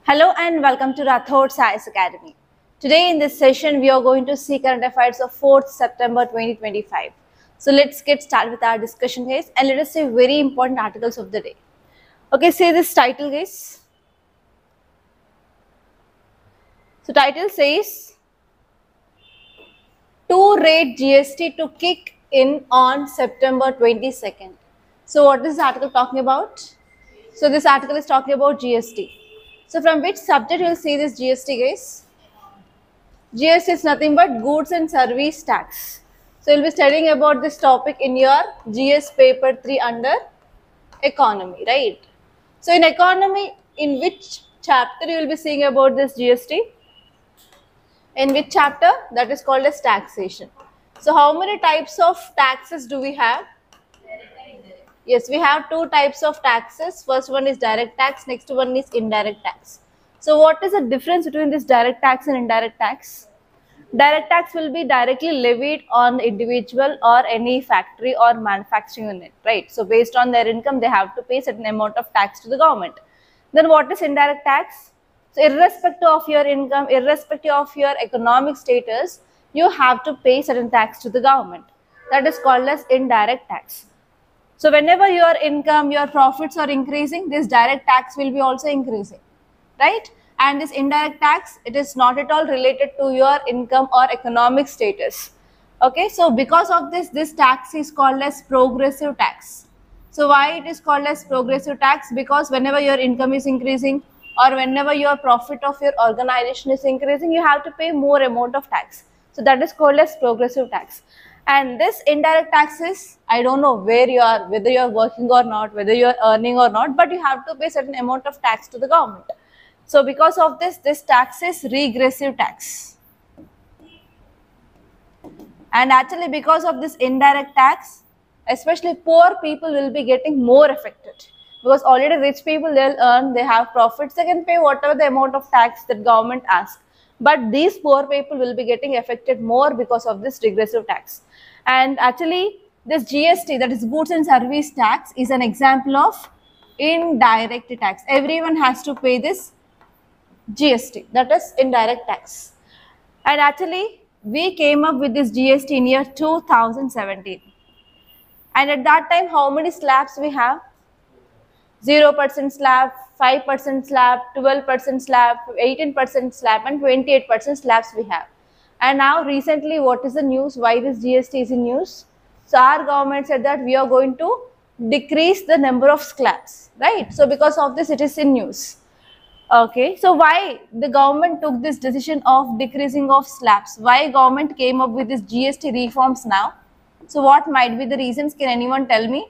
Hello and welcome to Rathod Science Academy. Today in this session, we are going to see current affairs of 4th September 2025. So let's get started with our discussion, guys, and let us see very important articles of the day. Okay, say this title, guys. So title says, two-rate GST to kick in on September 22nd. So what is this article talking about? So this article is talking about GST. So from which subject you will see this GST, guys? GST is nothing but goods and service tax. So you will be studying about this topic in your GS paper 3 under economy, right? So in economy, in which chapter you will be seeing about this GST? In which chapter? That is called as taxation. So how many types of taxes do we have? Yes, we have two types of taxes. First one is direct tax, next one is indirect tax. So what is the difference between this direct tax and indirect tax? Direct tax will be directly levied on the individual or any factory or manufacturing unit, right? So based on their income, they have to pay certain amount of tax to the government. Then what is indirect tax? So irrespective of your income, irrespective of your economic status, you have to pay certain tax to the government. That is called as indirect tax. So whenever your income, your profits are increasing, this direct tax will be also increasing, right? And this indirect tax, it is not at all related to your income or economic status. Okay, so because of this, this tax is called as progressive tax. So why it is called as progressive tax? Because whenever your income is increasing or whenever your profit of your organization is increasing, you have to pay more amount of tax. So that is called as progressive tax. And this indirect tax is, I don't know where you are, whether you are working or not, whether you are earning or not, but you have to pay certain amount of tax to the government. So because of this, this tax is regressive tax. And actually because of this indirect tax, especially poor people will be getting more affected. Because already rich people, they'll earn, they have profits, they can pay whatever the amount of tax that government asks. But these poor people will be getting affected more because of this regressive tax. And actually this GST, that is goods and service tax, is an example of indirect tax. Everyone has to pay this GST, that is indirect tax. And actually we came up with this GST in year 2017. And at that time, how many slabs we have? 0% slab, 5% slab, 12% slab, 18% slab and 28% slabs we have. And now recently, what is the news? Why this GST is in news? So our government said that we are going to decrease the number of slabs, right? So because of this, it is in news. Okay, so why the government took this decision of decreasing of slabs? Why government came up with this GST reforms now? So what might be the reasons? Can anyone tell me?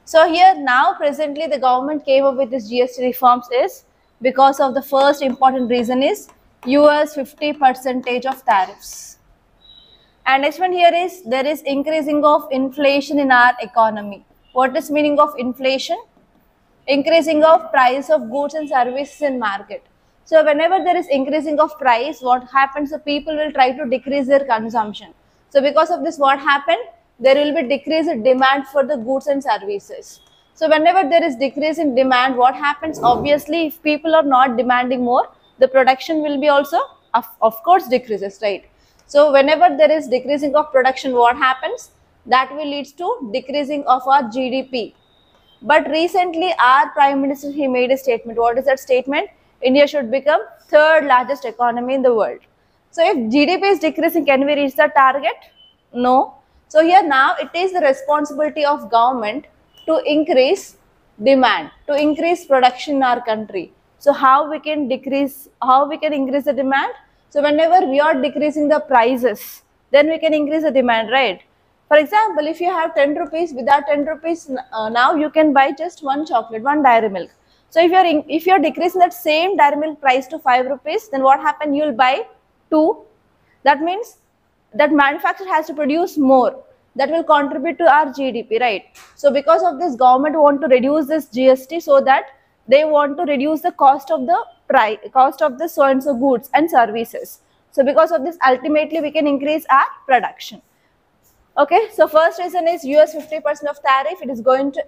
So here now presently the government came up with this GST reforms is because of the first important reason is US 50% of tariffs. And next one here is there is increasing of inflation in our economy. What is meaning of inflation? Increasing of price of goods and services in market. So whenever there is increasing of price, what happens? The people will try to decrease their consumption. So because of this, what happened? There will be decrease in demand for the goods and services. So whenever there is decrease in demand, what happens? Obviously, if people are not demanding more, the production will be also, of course, decreases, right? So whenever there is decreasing of production, what happens? That will lead to decreasing of our GDP. But recently, our Prime Minister, he made a statement. What is that statement? India should become third largest economy in the world. So if GDP is decreasing, can we reach the target? No. So here now it is the responsibility of government to increase demand, to increase production in our country. So how we can increase the demand? So whenever we are decreasing the prices, then we can increase the demand, right? For example, if you have 10 rupees, without 10 rupees, now you can buy just one chocolate, one dairy milk. So if you're decreasing that same dairy milk price to 5 rupees, then what happens? You'll buy 2. That means that manufacturer has to produce more. That will contribute to our GDP, right? So because of this, government want to reduce this GST so that they want to reduce the cost of the so and so goods and services. So because of this, ultimately we can increase our production. Okay, so first reason is US 50% of tariff. It is going to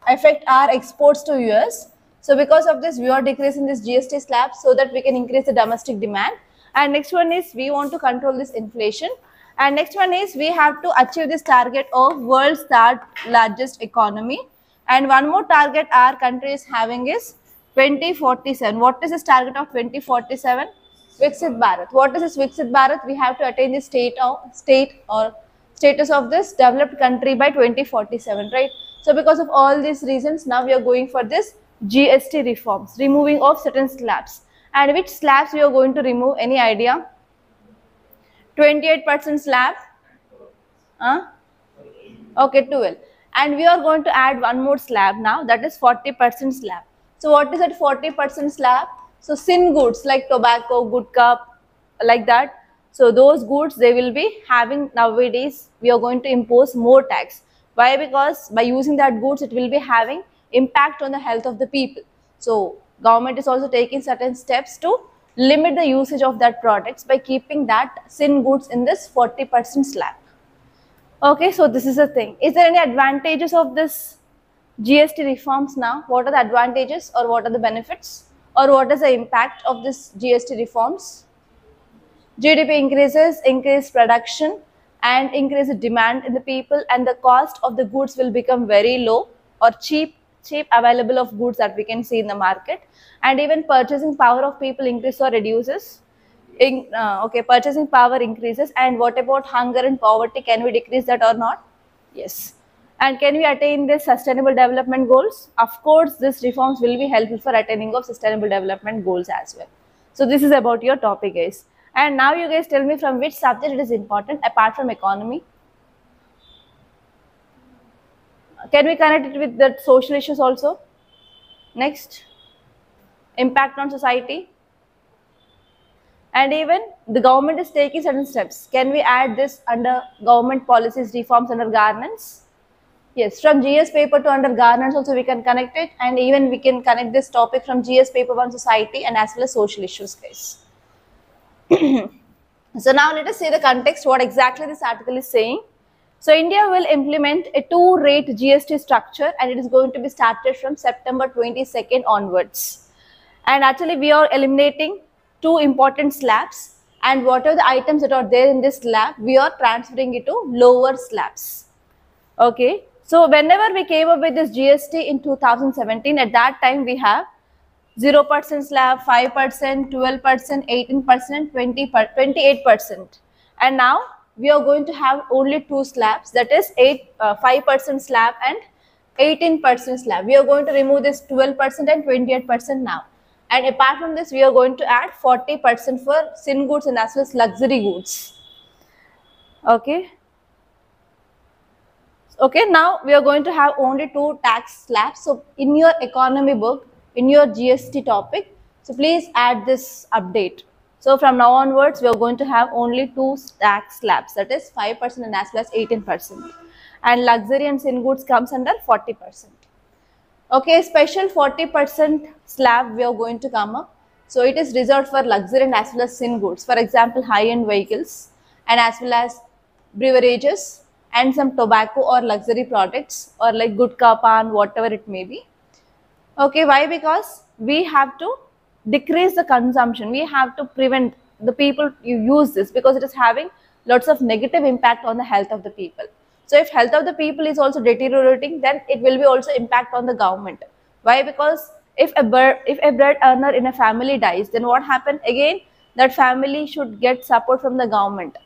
affect our exports to US. So because of this, we are decreasing this GST slab so that we can increase the domestic demand. And next one is we want to control this inflation. And next one is we have to achieve this target of world's third largest economy. And one more target our country is having is 2047. What is this target of 2047? Viksit Bharat. What is this Viksit Bharat? We have to attain the status of this developed country by 2047, right? So because of all these reasons, now we are going for this GST reforms, removing of certain slabs. And which slabs we are going to remove? Any idea? 28% slab? Okay, 12. And we are going to add one more slab now, that is 40% slab. So what is that 40% slab? So sin goods like tobacco, gutkha, like that. So those goods they will be having nowadays, we are going to impose more tax. Why? Because by using that goods, it will be having impact on the health of the people. So government is also taking certain steps to limit the usage of that products by keeping that sin goods in this 40% slab. Okay, so this is the thing. Is there any advantages of this GST reforms now? What are the advantages or what are the benefits? Or what is the impact of this GST reforms? GDP increases, increase production and increase the demand in the people, and the cost of the goods will become very low or cheap available of goods that we can see in the market, and even purchasing power of people increases or reduces. Okay, purchasing power increases. And what about hunger and poverty? Can we decrease that or not? Yes. And can we attain the sustainable development goals? Of course, these reforms will be helpful for attaining of sustainable development goals as well. So this is about your topic, guys. And now you guys tell me from which subject it is important apart from economy. Can we connect it with the social issues also? Next, impact on society. And even the government is taking certain steps. Can we add this under government policies, reforms under governance? Yes, from GS paper to under governance also we can connect it, and even we can connect this topic from GS paper 1 society and as well as social issues, guys. So now let us see the context, what exactly this article is saying. So India will implement a 2-rate GST structure, and it is going to be started from September 22nd onwards. And actually we are eliminating 2 important slabs, and whatever the items that are there in this slab, we are transferring it to lower slabs. Okay, so whenever we came up with this GST in 2017, at that time we have 0% slab, 5%, 12%, 18%, 28%. And now we are going to have only 2 slabs, that is 5% slab and 18% slab. We are going to remove this 12% and 28% now. And apart from this, we are going to add 40% for sin goods and as well as luxury goods. Okay. Okay, now we are going to have only 2 tax slabs. So in your economy book, in your GST topic, so please add this update. So from now onwards, we are going to have only 2 tax slabs, that is 5% and as well as 18%. And luxury and sin goods comes under 40%. Okay, special 40% slab we are going to come up. So it is reserved for luxury and as well as sin goods. For example, high-end vehicles and as well as beverages and some tobacco or luxury products or like gutkha, pan, whatever it may be. Okay, why? Because we have to decrease the consumption. We have to prevent the people you use this, because it is having lots of negative impact on the health of the people. So if health of the people is also deteriorating, then it will be also impact on the government. Why? Because if a bread earner in a family dies, then what happens? Again, that family should get support from the government.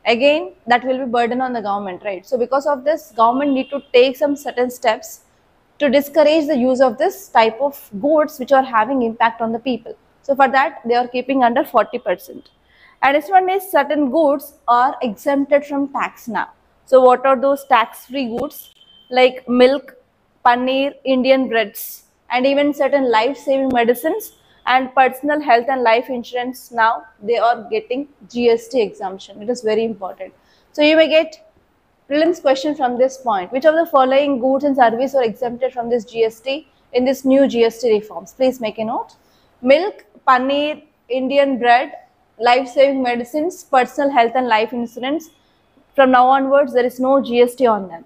Again, that will be burden on the government, right? So because of this, government need to take some certain steps to discourage the use of this type of goods which are having impact on the people. So for that, they are keeping under 40%. And this one is certain goods are exempted from tax now. So what are those tax-free goods? Like milk, paneer, Indian breads, and even certain life-saving medicines and personal health and life insurance. Now they are getting GST exemption. It is very important. So you may get prelims question from this point. Which of the following goods and services are exempted from this GST in this new GST reforms? Please make a note. Milk, paneer, Indian bread, life-saving medicines, personal health and life insurance. From now onwards, there is no GST on them.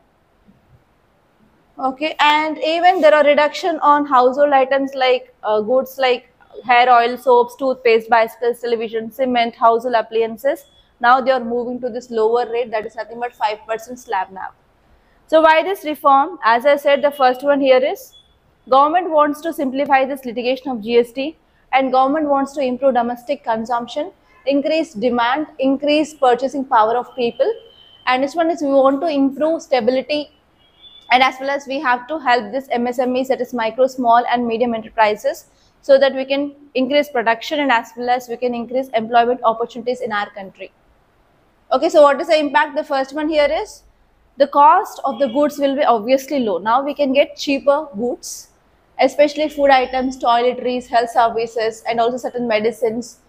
Okay, and even there are reduction on household items like goods like hair oil, soaps, toothpaste, bicycles, television, cement, household appliances. Now they are moving to this lower rate, that is nothing but 5% slab now. So why this reform? As I said, the first one here is government wants to simplify this litigation of GST, and government wants to improve domestic consumption, increase demand, increase purchasing power of people. And this one is we want to improve stability, and as well as we have to help this MSMEs, that is micro, small and medium enterprises, so that we can increase production and as well as we can increase employment opportunities in our country. Okay, so what is the impact? The first one here is the cost of the goods will be obviously low. Now we can get cheaper goods, especially food items, toiletries, health services, and also certain medicines.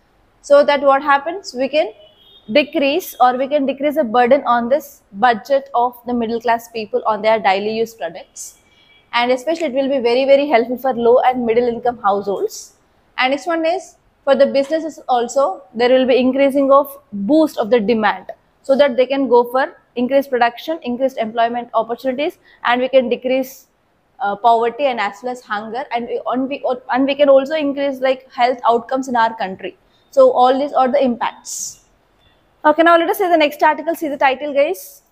So that what happens? We can decrease the burden on this budget of the middle class people on their daily use products. And especially it will be very, very helpful for low and middle income households. And next one is for the businesses also, there will be increasing of boost of the demand, so that they can go for increased production, increased employment opportunities, and we can decrease poverty and as well as hunger, and we can also increase like health outcomes in our country. So all these are the impacts. Okay, now let us see the next article. See the title, guys.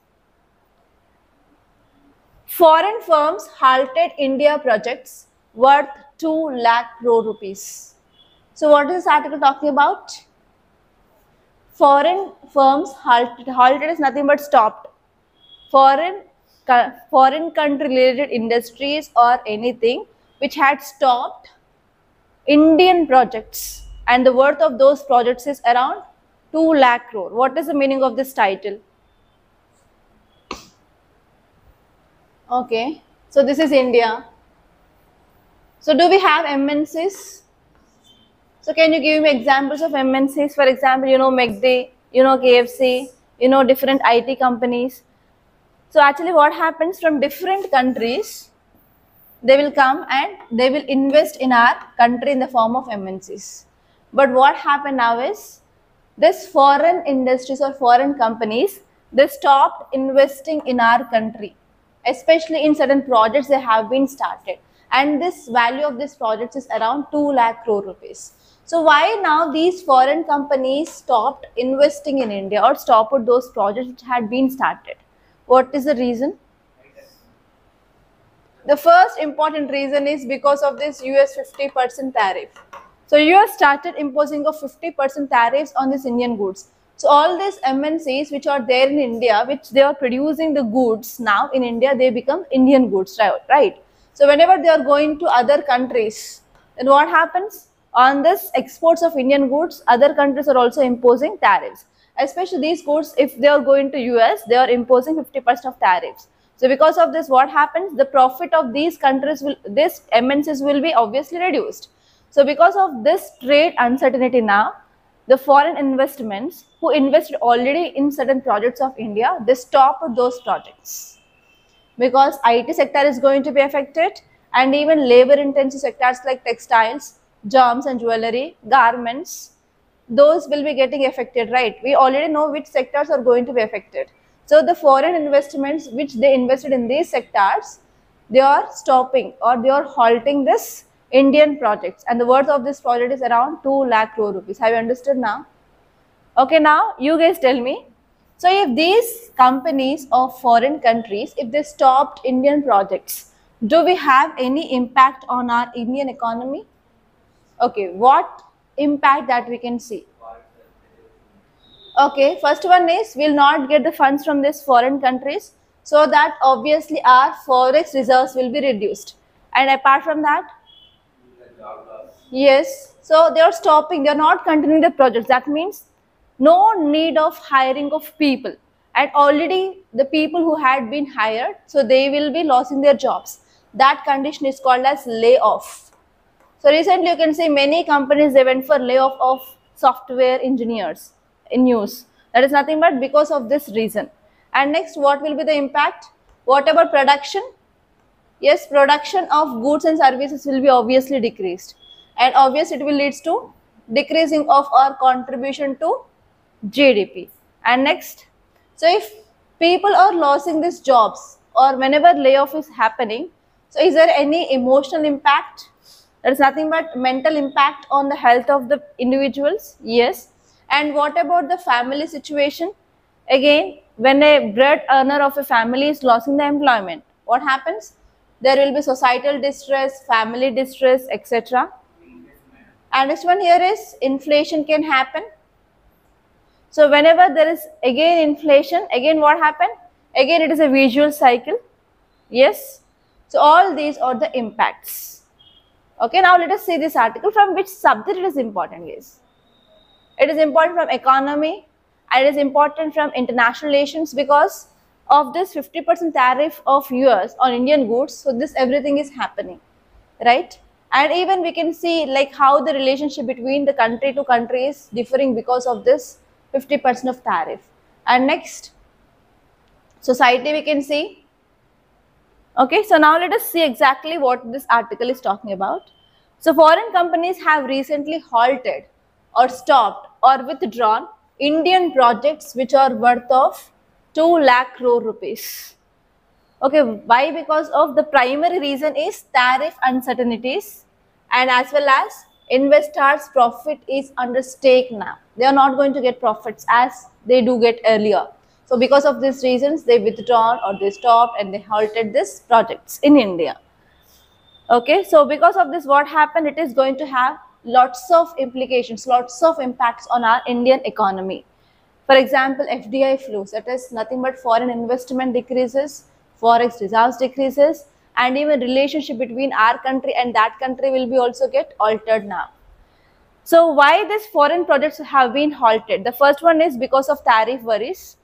Foreign firms halted India projects worth 2 lakh crore rupees. So what is this article talking about? Foreign firms halted is nothing but stopped. Foreign country related industries or anything which had stopped Indian projects, and the worth of those projects is around 2 lakh crore. What is the meaning of this title? Okay, so this is India. So do we have MNCs? So can you give me examples of MNCs? For example, McD, KFC, different IT companies. So actually what happens, from different countries, they will come and they will invest in our country in the form of MNCs. But what happened now is, this foreign industries or foreign companies, they stopped investing in our country, especially in certain projects they have been started. And this value of this project is around 2 lakh crore rupees. So why now these foreign companies stopped investing in India or stopped those projects which had been started? What is the reason? The first important reason is because of this US 50% tariff. So US started imposing a 50% tariffs on these Indian goods. So all these MNCs which are there in India, which they are producing the goods now in India, they become Indian goods, right? So whenever they are going to other countries, then what happens? On this exports of Indian goods, other countries are also imposing tariffs. Especially these goods, if they are going to US, they are imposing 50% of tariffs. So because of this, what happens? The profit of these countries this MNCs will be obviously reduced. So because of this trade uncertainty now, the foreign investments who invested already in certain projects of India, they stopped those projects. Because IT sector is going to be affected, and even labor intensive sectors like textiles, gems and jewelry, garments, those will be getting affected, right? We already know which sectors are going to be affected. So the foreign investments which they invested in these sectors, they are stopping or they are halting this Indian projects, and the worth of this project is around 2 lakh crore rupees. Have you understood now? Okay, now you guys tell me. So if these companies of foreign countries, if they stopped Indian projects, do we have any impact on our Indian economy? Okay, what impact that we can see? Okay, first one is we'll not get the funds from these foreign countries, so that obviously our forex reserves will be reduced. And apart from that, yes, so they are stopping, they are not continuing the projects. That means no need of hiring of people, and already the people who had been hired, so they will be losing their jobs. That condition is called as layoff. So recently you can see many companies, they went for layoff of software engineers in news. That is nothing but because of this reason. And next, what will be the impact? What about production? Yes, production of goods and services will be obviously decreased, and obviously it will lead to decreasing of our contribution to GDP. And next, so if people are losing these jobs, or whenever layoff is happening, so is there any emotional impact? There is nothing but mental impact on the health of the individuals. Yes. And what about the family situation? Again, when a bread earner of a family is losing the employment, what happens? There will be societal distress, family distress, etc. And next one here is inflation can happen. So whenever there is again inflation, again what happened? Again it is a visual cycle. Yes. So all these are the impacts. Okay, now let us see this article. From which subject it is important, guys? It is important from economy and it is important from international relations, because of this 50% tariff of US on Indian goods. So this everything is happening, right? And even we can see like how the relationship between the country to country is differing because of this 50% of tariff. And next, society we can see. Okay, so now let us see exactly what this article is talking about. So foreign companies have recently halted or stopped or withdrawn Indian projects which are worth of 2 lakh crore rupees. Okay, why? Because of the primary reason is tariff uncertainties, and as well as investors' profit is under stake now. They are not going to get profits as they do get earlier. So because of these reasons, they withdrawn or they stopped and they halted these projects in India. Okay, so because of this, what happened? It is going to have lots of implications, lots of impacts on our Indian economy. For example, FDI flows, that is nothing but foreign investment decreases, forex reserves decreases, and even relationship between our country and that country will be also get altered now. So why these foreign projects have been halted? The first one is because of tariff worries.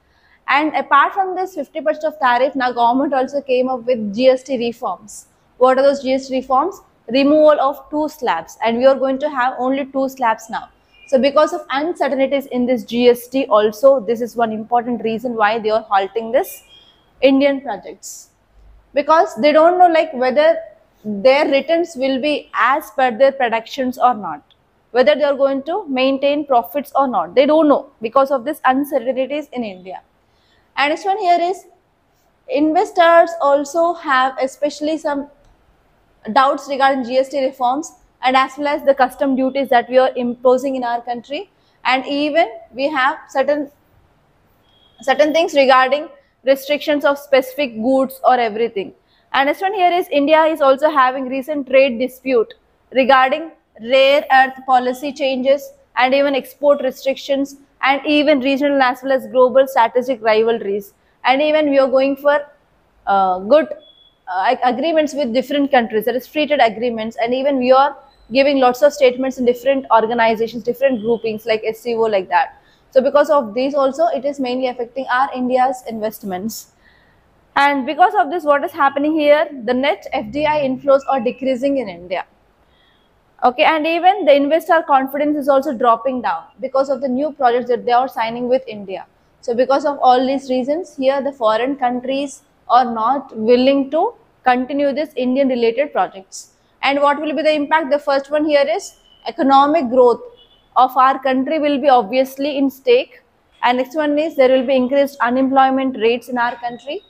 And apart from this 50% of tariff, now government also came up with GST reforms. What are those GST reforms? Removal of 2 slabs, and we are going to have only 2 slabs now. So because of uncertainties in this GST also, this is one important reason why they are halting this Indian projects. Because they don't know like whether their returns will be as per their predictions or not, whether they are going to maintain profits or not. They don't know because of this uncertainties in India. And next one here is investors also have especially some doubts regarding GST reforms, and as well as the custom duties that we are imposing in our country, and even we have certain things regarding restrictions of specific goods or everything. And next one here is India is also having recent trade dispute regarding rare earth policy changes and even export restrictions, and even regional as well as global strategic rivalries. And even we are going for good agreements with different countries, that is free trade agreements, and even we are giving lots of statements in different organizations, different groupings like SCO, like that. So because of these also, it is mainly affecting our India's investments. And because of this, what is happening here? The net FDI inflows are decreasing in India. Okay, and even the investor confidence is also dropping down because of the new projects that they are signing with India. So because of all these reasons, here the foreign countries are not willing to continue this Indian related projects. And what will be the impact? The first one here is economic growth of our country will be obviously in stake. And next one is there will be increased unemployment rates in our country.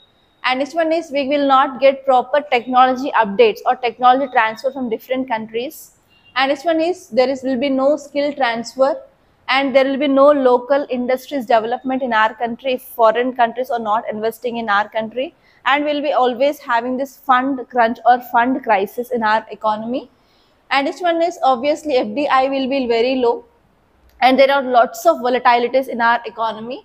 And next one is we will not get proper technology updates or technology transfer from different countries. And next one is will be no skill transfer, and there will be no local industries development in our country if foreign countries are not investing in our country, and we'll be always having this fund crunch or fund crisis in our economy. And next one is obviously FDI will be very low, and there are lots of volatilities in our economy,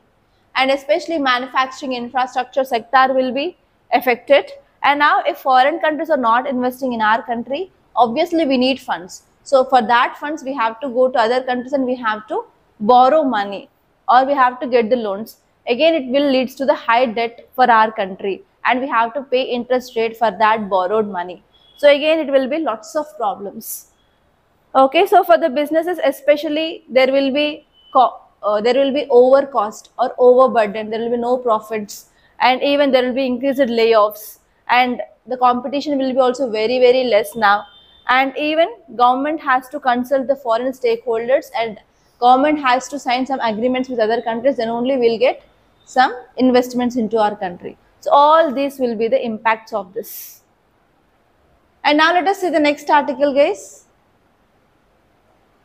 and especially manufacturing infrastructure sector will be affected. And now if foreign countries are not investing in our country, obviously we need funds. So for that funds, we have to go to other countries and we have to borrow money, or we have to get the loans. Again, it will leads to the high debt for our country, and we have to pay interest rate for that borrowed money. So again, it will be lots of problems. Okay, so for the businesses especially, there will be over cost or overburden. There will be no profits, and even there will be increased layoffs, and the competition will be also very, very less now. And even government has to consult the foreign stakeholders, and government has to sign some agreements with other countries, then only we'll get some investments into our country. So all these will be the impacts of this. And now let us see the next article, guys.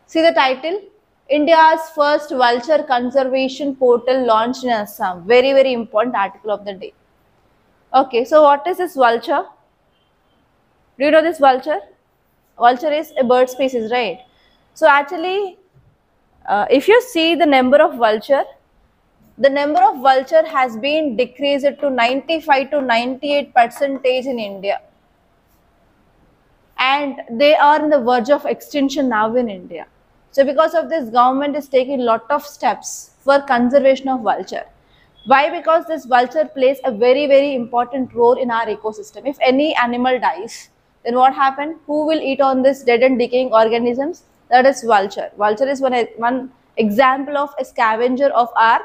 See the title, India's first vulture conservation portal launched in Assam. Very, very important article of the day. Okay, so what is this vulture? Do you know this vulture? Vulture is a bird species, right? So actually, if you see the number of vulture has been decreased to 95 to 98% in India. And they are in the verge of extinction now in India. So because of this, government is taking lot of steps for conservation of vulture. Why? Because this vulture plays a very, very important role in our ecosystem. If any animal dies, then what happens? Who will eat on this dead and decaying organisms? That is vulture. Vulture is one example of a scavenger of our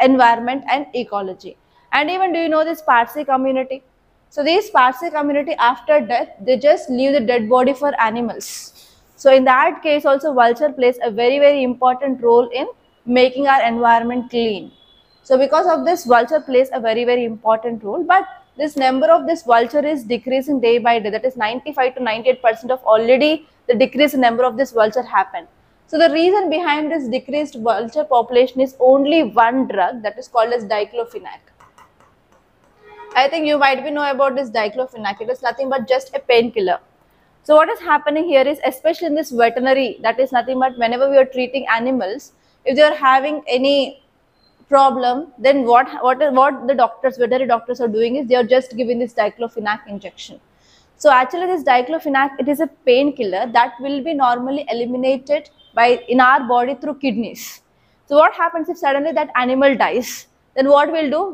environment and ecology. And even, do you know this Parsi community? So these Parsi community, after death, they just leave the dead body for animals. So in that case also, vulture plays a very, very important role in making our environment clean. So because of this, vulture plays a very, very important role. But this number of this vulture is decreasing day by day. That is 95 to 98% of already the decreased number of this vulture happened. So the reason behind this decreased vulture population is only one drug, that is called as diclofenac. I think you might be know about this diclofenac. It is nothing but just a painkiller. So what is happening here is, especially in this veterinary, that is nothing but whenever we are treating animals, if they are having any problem, then what the doctors, veterinary doctors are doing is they are just giving this diclofenac injection. So actually this diclofenac, it is a painkiller that will be normally eliminated in our body through kidneys. So what happens if suddenly that animal dies? Then what we'll do?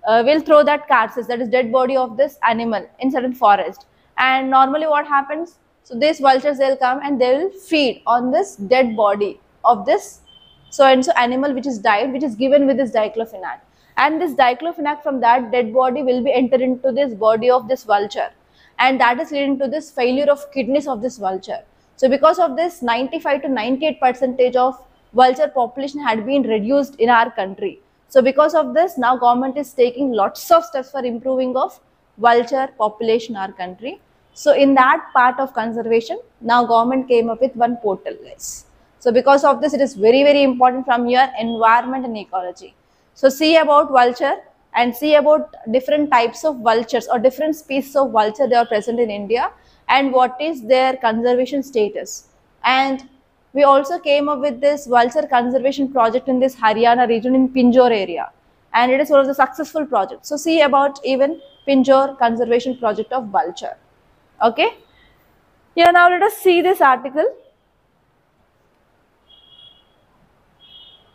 We'll throw that carcass, that is dead body of this animal, in certain forest. And normally what happens? So these vultures, they'll come and they will feed on this dead body of this so and so animal which is died, which is given with this diclofenac. And this diclofenac from that dead body will be entered into this body of this vulture. And that is leading to this failure of kidneys of this vulture. So because of this, 95 to 98% of vulture population had been reduced in our country. So because of this, now government is taking lots of steps for improving of vulture population in our country. So in that part of conservation, now government came up with one portal, guys. So because of this, it is very, very important from your environment and ecology. So see about vulture and see about different types of vultures or different species of vulture they are present in India and what is their conservation status. And we also came up with this vulture conservation project in this Haryana region in Pinjore area, and it is one of the successful projects. So see about even Pinjore conservation project of vulture. Okay. Here now let us see this article.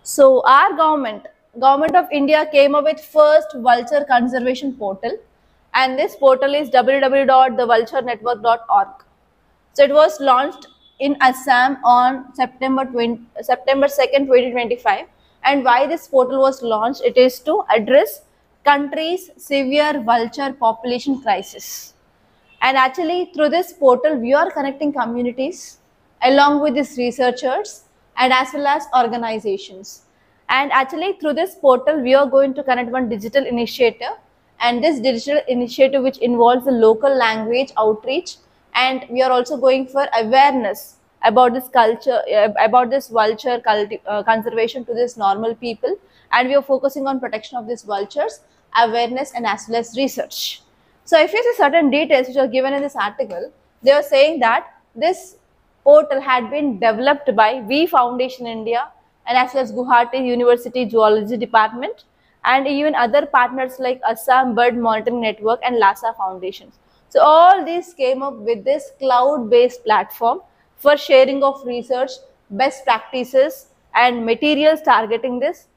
So our government of India came up with first vulture conservation portal, and this portal is www.thevulturenetwork.org. So it was launched in Assam on September 2nd, 2025. And why this portal was launched? It is to address country's severe vulture population crisis. And actually through this portal, we are connecting communities along with these researchers and as well as organizations. And actually through this portal, we are going to connect one digital initiative, and this digital initiative which involves the local language outreach, and we are also going for awareness about this culture, about this vulture conservation to this normal people, and we are focusing on protection of these vultures, awareness and as well as research. So if you see certain details which are given in this article, they are saying that this portal had been developed by V Foundation India and as well as Guwahati University Zoology Department, and even other partners like Assam Bird Monitoring Network and Lhasa Foundations. So all these came up with this cloud-based platform for sharing of research, best practices and materials targeting this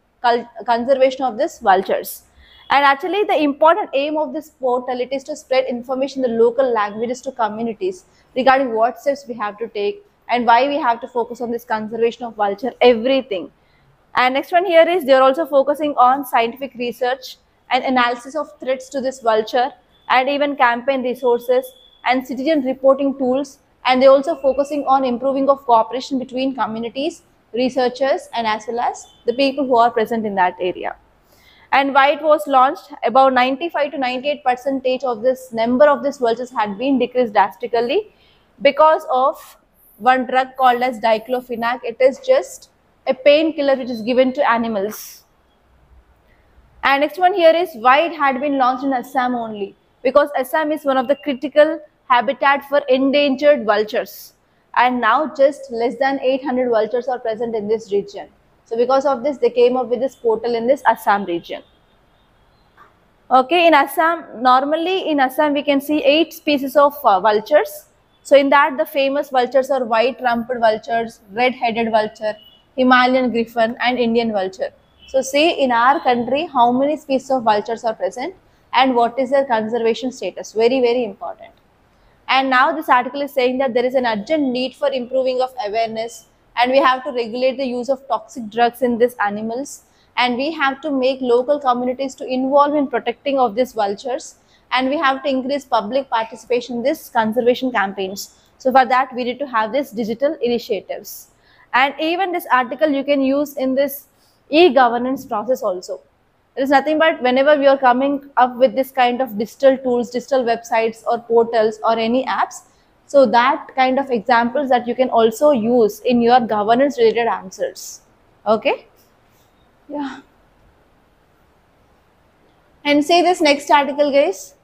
conservation of these vultures. And actually the important aim of this portal, it is to spread information in the local languages to communities regarding what steps we have to take and why we have to focus on this conservation of vulture, everything. And next one here is they are also focusing on scientific research and analysis of threats to this vulture, and even campaign resources and citizen reporting tools, and they are also focusing on improving of cooperation between communities, researchers and as well as the people who are present in that area. And why it was launched, about 95 to 98% of this number of these vultures had been decreased drastically because of one drug called as diclofenac. It is just a painkiller which is given to animals. And next one here is why it had been launched in Assam only, because Assam is one of the critical habitat for endangered vultures, and now just less than 800 vultures are present in this region. So because of this, they came up with this portal in this Assam region. Okay, in Assam, normally in Assam we can see 8 species of vultures. So in that, the famous vultures are white-rumped vultures, red-headed vulture, Himalayan griffon and Indian vulture. So see in our country how many species of vultures are present and what is their conservation status. Very, very important. And now this article is saying that there is an urgent need for improving of awareness, and we have to regulate the use of toxic drugs in these animals, and we have to make local communities to involve in protecting of these vultures, and we have to increase public participation in these conservation campaigns. So for that we need to have these digital initiatives. And even this article you can use in this e-governance process also. It is nothing but whenever we are coming up with this kind of digital tools, digital websites or portals or any apps, so that kind of examples that you can also use in your governance related answers. Okay. Yeah. And say this next article, guys.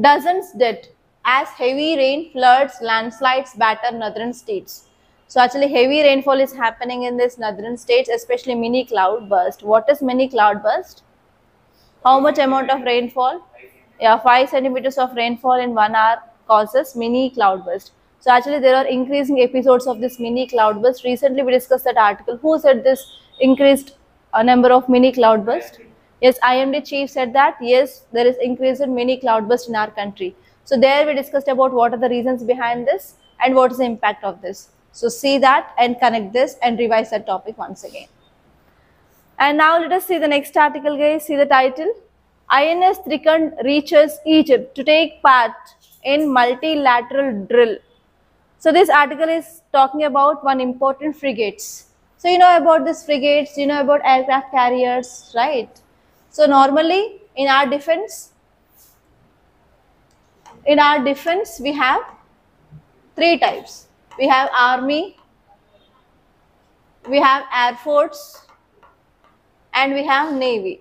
Dozens dead as heavy rain floods, landslides batter northern states. So actually heavy rainfall is happening in this northern states, especially mini cloud burst. What is mini cloud burst? How much amount of rainfall? Yeah, 5 centimeters of rainfall in 1 hour causes mini cloudburst. So actually there are increasing episodes of this mini cloudburst. Recently we discussed that article. Who said this increased number of mini cloudburst? Yes, IMD chief said that yes, there is increased in mini cloudburst in our country. So there we discussed about what are the reasons behind this and what is the impact of this. So see that and connect this and revise that topic once again. And now let us see the next article, guys. See the title. INS Trikand reaches Egypt to take part in multilateral drill. So this article is talking about one important frigates. So you know about these frigates, you know about aircraft carriers, right? So normally in our defense we have 3 types. We have army, we have air force, and we have navy.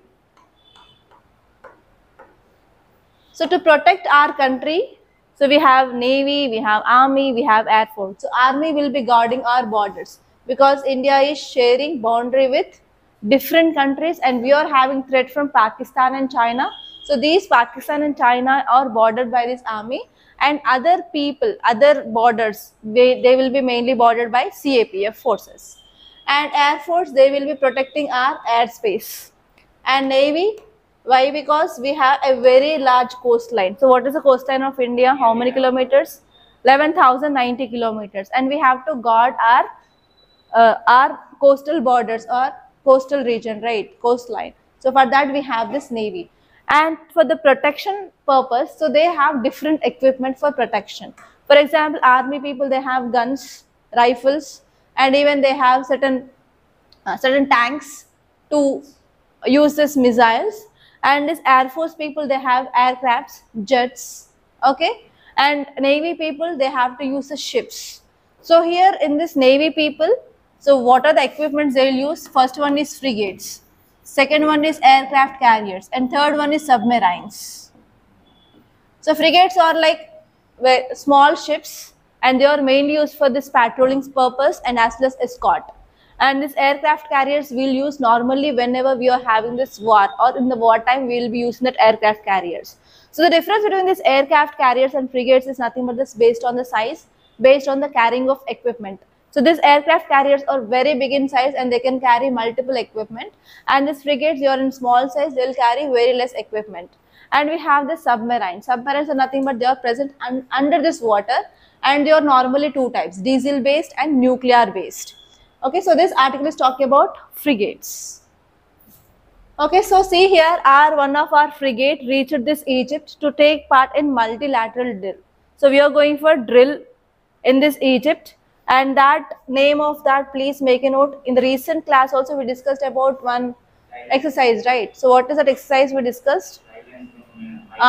So to protect our country, so we have navy, we have army, we have air force. So army will be guarding our borders because India is sharing boundary with different countries and we are having threat from Pakistan and China. So these Pakistan and China are bordered by this army, and other people, other borders, they will be mainly bordered by CAPF forces. And air force, they will be protecting our airspace. And navy, why? Because we have a very large coastline. So what is the coastline of India? How many kilometers? 11,090 kilometers, and we have to guard our coastal borders or coastal region, right? Coastline. So for that we have this navy. And for the protection purpose, so they have different equipment for protection. For example, army people, they have guns, rifles, and even they have certain tanks to use these missiles. And this air force people, they have aircrafts, jets, okay. And navy people, they have to use the ships. So here in this navy people, so what are the equipments they will use? First one is frigates, second one is aircraft carriers, and third one is submarines. So frigates are like small ships, and they are mainly used for this patrolling purpose and as well as escort. And this aircraft carriers we'll use normally whenever we are having this war, or in the wartime we will be using that aircraft carriers. So the difference between these aircraft carriers and frigates is nothing but this based on the size, based on the carrying of equipment. So these aircraft carriers are very big in size and they can carry multiple equipment, and these frigates, they are in small size, they will carry very less equipment. And we have the submarines. Submarines are nothing but they are present under this water, and they are normally 2 types, diesel based and nuclear based. Okay, so this article is talking about frigates. Okay, so see here, one of our frigate reached this Egypt to take part in multilateral drill. So we are going for drill in this Egypt, and that name of that, please make a note. In the recent class also we discussed about one Exercise, right? So what is that exercise we discussed?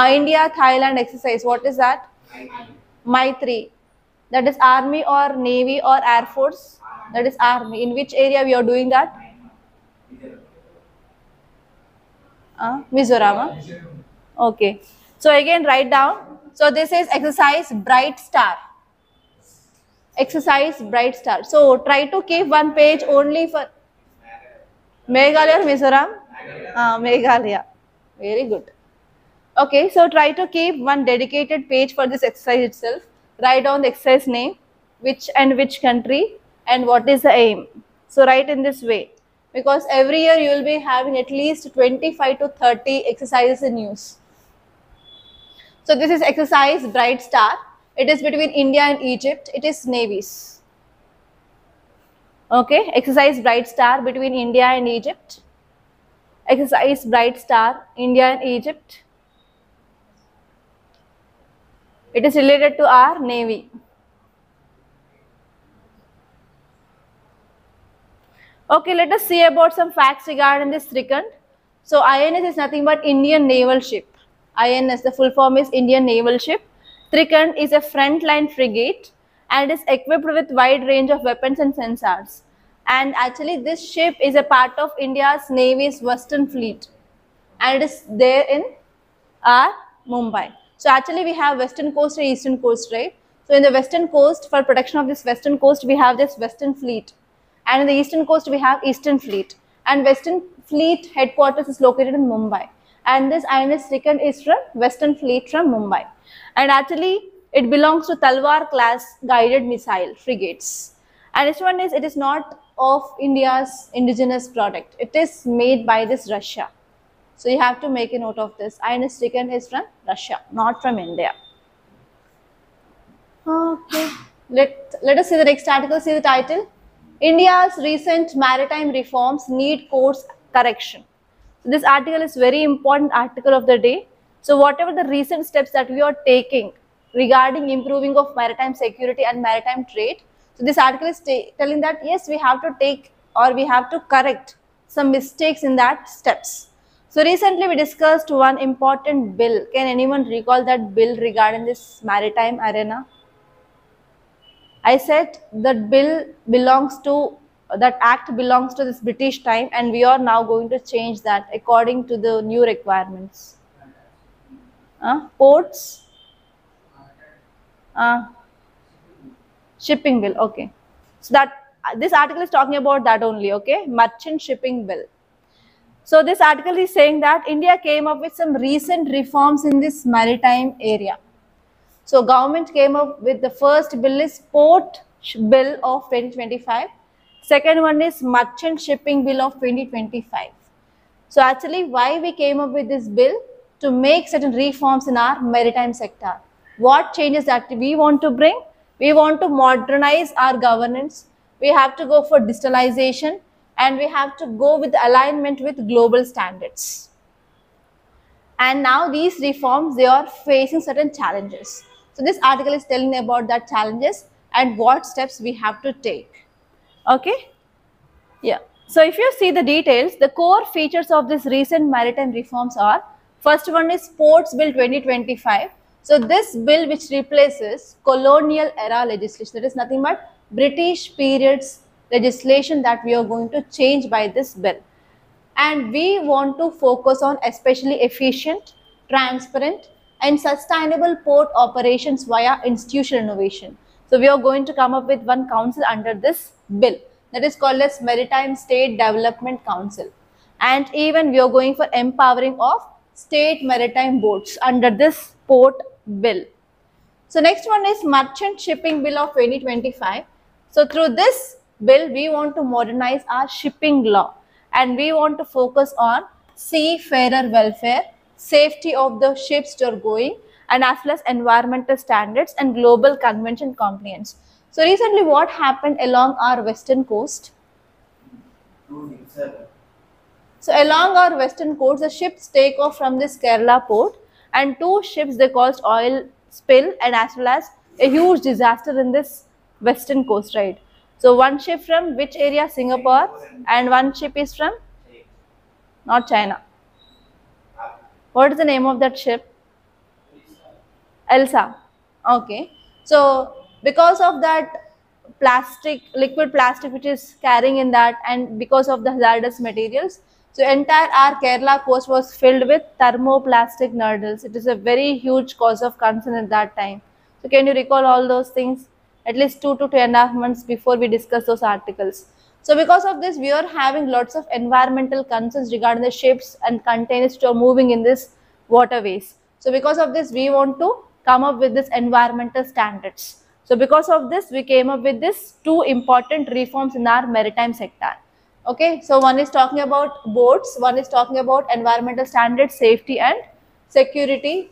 India, Thailand exercise. What is that? Maitri. That is army or navy or air force. That is army. In which area we are doing that? Mizoram. Okay. So again write down. So this is exercise Bright Star. Exercise Bright Star. So try to keep one page only for Meghalaya or Mizoram? Meghalaya. Very good. Okay, so try to keep one dedicated page for this exercise itself. Write down the exercise name, which country, and what is the aim. So write in this way, because every year you will be having at least 25 to 30 exercises in use. So this is exercise Bright Star. It is between India and Egypt. It is navies. Okay, exercise Bright Star between India and Egypt. Exercise Bright Star, India and Egypt. It is related to our navy. Okay, let us see about some facts regarding this Trikand. So INS is nothing but Indian Naval Ship. INS, the full form is Indian Naval Ship. Trikand is a frontline frigate and is equipped with wide range of weapons and sensors. And actually this ship is a part of India's Navy's Western Fleet and it is there in Mumbai. So actually we have Western Coast and Eastern Coast, right? So in the Western Coast, for protection of this Western Coast, we have this Western Fleet. And in the Eastern Coast, we have Eastern Fleet. And Western Fleet headquarters is located in Mumbai. And this INS Trikand is from Western Fleet from Mumbai. And actually, it belongs to Talwar class guided missile frigates. And this one is, it is not of India's indigenous product. It is made by this Russia. So you have to make a note of this. INS Trikand is from Russia, not from India. Okay. Let us see the next article. See the title. India's recent maritime reforms need course correction. So this article is very important article of the day. So whatever the recent steps that we are taking regarding improving of maritime security and maritime trade. So this article is telling that yes, we have to take or we have to correct some mistakes in that steps. So recently we discussed one important bill. Can anyone recall that bill regarding this maritime arena? I said that bill belongs to, that act belongs to this British time and we are now going to change that according to the new requirements. Ports? Shipping bill, okay. So that this article is talking about that only, okay? Merchant shipping bill. So this article is saying that India came up with some recent reforms in this maritime area. So government came up with the first bill is Port Bill of 2025. Second one is Merchant Shipping Bill of 2025. So actually why we came up with this bill? To make certain reforms in our maritime sector. What changes that we want to bring? We want to modernize our governance. We have to go for digitalization and we have to go with alignment with global standards. And now these reforms, they are facing certain challenges. So this article is telling about that challenges and what steps we have to take. Okay? Yeah. So if you see the details, the core features of this recent maritime reforms are, first one is Ports Bill 2025. So this bill which replaces colonial era legislation, that is nothing but British periods legislation that we are going to change by this bill. And we want to focus on especially efficient, transparent and sustainable port operations via institutional innovation. So we are going to come up with one council under this bill that is called as Maritime State Development Council. And even we are going for empowering of state maritime boards under this port bill. So next one is Merchant Shipping Bill of 2025. So through this bill, we want to modernize our shipping law and we want to focus on seafarer welfare, safety of the ships that are going and as well as environmental standards and global convention compliance. So recently what happened along our western coast? So along our western coast, the ships take off from this Kerala port and two ships they caused oil spill and as well as a huge disaster in this western coast, right? So one ship from which area? Singapore, and one ship is from not China. What is the name of that ship? Elsa. Okay. So because of that plastic, liquid plastic which is carrying in that, and because of the hazardous materials, so entire our Kerala coast was filled with thermoplastic nodules. It is a very huge cause of concern at that time. So can you recall all those things? At least 2 to 2.5 months before we discuss those articles. So because of this, we are having lots of environmental concerns regarding the ships and containers which are moving in this waterways. So because of this, we want to come up with this environmental standards. So because of this, we came up with this two important reforms in our maritime sector. Okay, so one is talking about boats, one is talking about environmental standards, safety and security,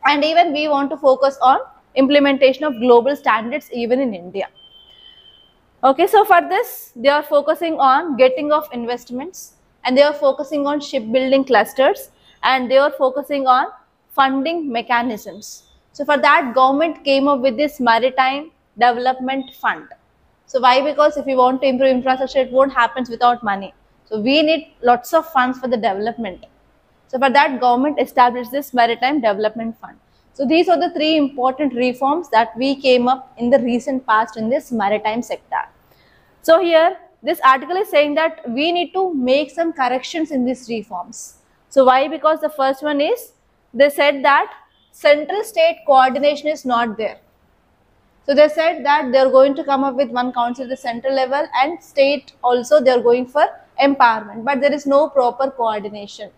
and even we want to focus on implementation of global standards even in India. Okay, so for this, they are focusing on getting of investments, and they are focusing on shipbuilding clusters, and they are focusing on funding mechanisms. So for that, government came up with this Maritime Development Fund. So why? Because if we want to improve infrastructure, it won't happen without money. So we need lots of funds for the development. So for that, government established this Maritime Development Fund. So these are the three important reforms that we came up in the recent past in this maritime sector. So here, this article is saying that we need to make some corrections in these reforms. So why? Because the first one is, they said that central state coordination is not there. So they said that they are going to come up with one council at the central level, and state also they are going for empowerment, but there is no proper coordination.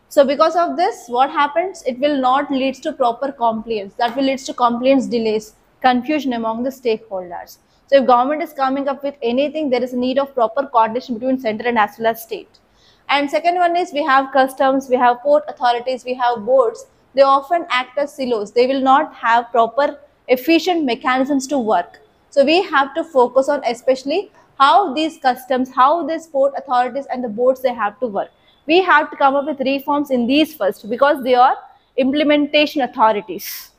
So because of this, what happens? It will not lead to proper compliance. That will lead to compliance delays, confusion among the stakeholders. So if government is coming up with anything, there is a need of proper coordination between central and as well as state. And second one is, we have customs, we have port authorities, we have boards. They often act as silos. They will not have proper efficient mechanisms to work. So we have to focus on especially how these customs, how these port authorities and the boards, they have to work. We have to come up with reforms in these first, because they are implementation authorities.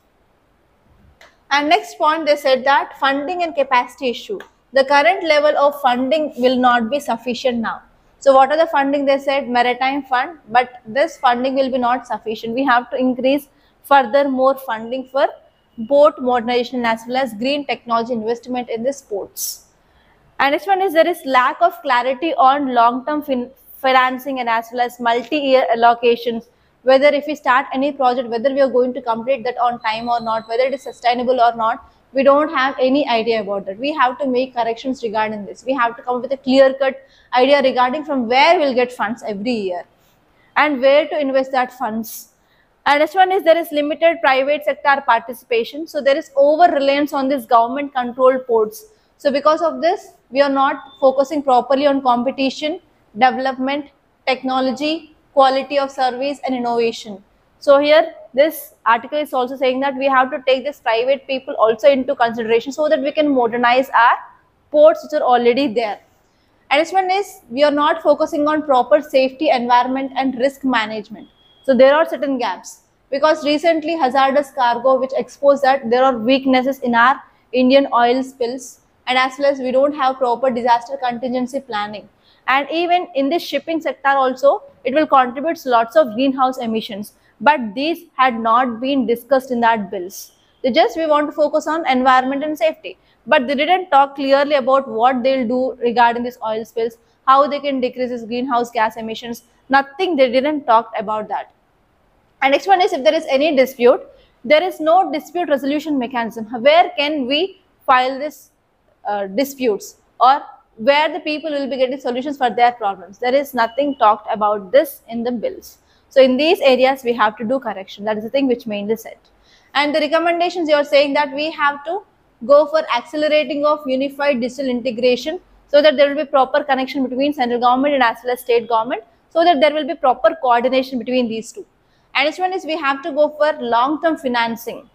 And next point, they said that funding and capacity issue. The current level of funding will not be sufficient now. So what are the funding? They said maritime fund, but this funding will be not sufficient. We have to increase further more funding for boat modernization as well as green technology investment in the ports. And next one is, there is lack of clarity on long-term financing and as well as multi-year allocations, whether if we start any project, whether we are going to complete that on time or not, whether it is sustainable or not, we don't have any idea about that. We have to make corrections regarding this. We have to come up with a clear-cut idea regarding from where we'll get funds every year and where to invest that funds. And next one is, there is limited private sector participation. So there is over reliance on this government controlled ports. So because of this, we are not focusing properly on competition, development, technology, quality of service and innovation. So here, this article is also saying that we have to take this private people also into consideration, so that we can modernize our ports which are already there. And this one is, we are not focusing on proper safety, environment and risk management. So there are certain gaps, because recently hazardous cargo which exposed that there are weaknesses in our Indian oil spills, and as well as we don't have proper disaster contingency planning. And even in this shipping sector also, it will contribute lots of greenhouse emissions, but these had not been discussed in that bills. They just, we want to focus on environment and safety, but they didn't talk clearly about what they'll do regarding these oil spills, how they can decrease this greenhouse gas emissions. Nothing, they didn't talk about that. And next one is, if there is any dispute, there is no dispute resolution mechanism. Where can we file this disputes, or where the people will be getting solutions for their problems? There is nothing talked about this in the bills. So in these areas, we have to do correction. That is the thing which mainly said. And the recommendations, you are saying that we have to go for accelerating of unified digital integration, so that there will be proper connection between central government and as well as state government, so that there will be proper coordination between these two. And next one is, we have to go for long-term financing.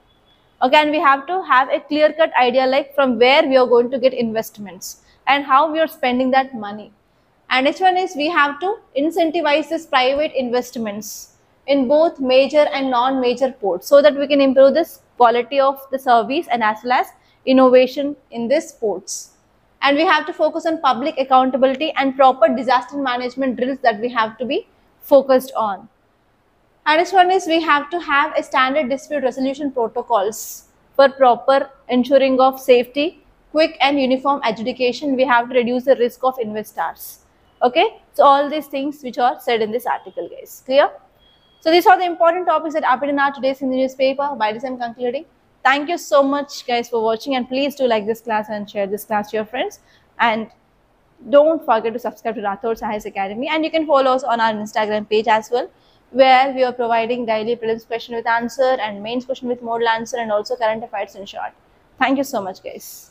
Okay, and we have to have a clear-cut idea like from where we are going to get investments and how we are spending that money. And next one is, we have to incentivize this private investments in both major and non-major ports, so that we can improve this quality of the service and as well as innovation in these ports. And we have to focus on public accountability and proper disaster management drills that we have to be focused on. And next one is we have to have a standard dispute resolution protocols for proper ensuring of safety, quick and uniform adjudication. We have to reduce the risk of investors. Okay, so all these things which are said in this article, guys. Clear? So these are the important topics that appeared in our today's in the newspaper. By this I'm concluding. Thank you so much, guys, for watching, and please do like this class and share this class to your friends. And don't forget to subscribe to Rathod Science Academy, and you can follow us on our Instagram page as well, where we are providing daily prelims question with answer and mains question with model answer, and also current affairs in short. Thank you so much, guys.